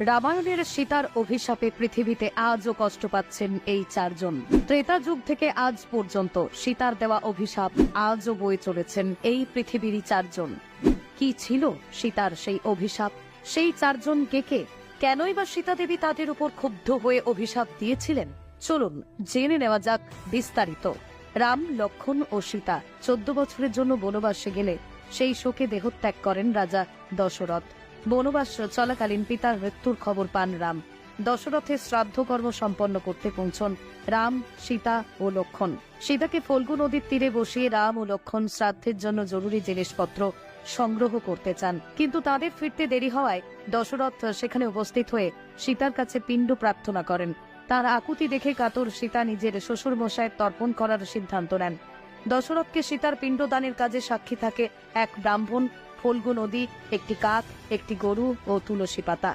রামায়ণের সীতার অভিশাপে পৃথিবীতে আজও কষ্ট পাচ্ছেন এই চারজন। ত্রেতা যুগ থেকে আজ পর্যন্ত সীতার দেওয়া অভিশাপ আজও বয়ে চলেছেন এই পৃথিবীরই চারজন। কি ছিল সীতার সেই অভিশাপ? সেই চারজন কে? কেনই বা সীতা দেবী তাদের উপর ক্ষুব্ধ হয়ে অভিশাপ দিয়েছিলেন? চলুন জেনে নেওয়া যাক বিস্তারিত। রাম, লক্ষ্মণ ও সীতা 14 বছরের জন্য বনবাসে গেলে সেই শোকে দেহত্যাগ করেন রাজা দশরথ। বনবাস চলাকালীন পিতার মৃত্যুর খবর পান রাম। দশরথের শ্রাদ্ধকর্ম সম্পন্ন করতে পৌঁছন রাম, সীতা ও লক্ষ্মণ। সীতাকে ফল্গু নদীর তীরে বসিয়ে রাম ও লক্ষ্মণ শ্রাদ্ধের জন্য জরুরি জিনিসপত্র সংগ্রহ করতে চান, কিন্তু তাদের ফিরতে দেরি হওয়ায় দশরথ সেখানে উপস্থিত হয়ে সীতার কাছে পিণ্ড প্রার্থনা করেন। তার আকুতি দেখে কাতর সীতা নিজের শ্বশুর মশাইয়ের তর্পণ করার সিদ্ধান্ত নেন। দশরথকে সীতার পিণ্ডদানের কাজে সাক্ষী থাকে এক ব্রাহ্মণ, ফল্গু নদী, একটি কাক, একটি গরু ও তুলসী পাতা।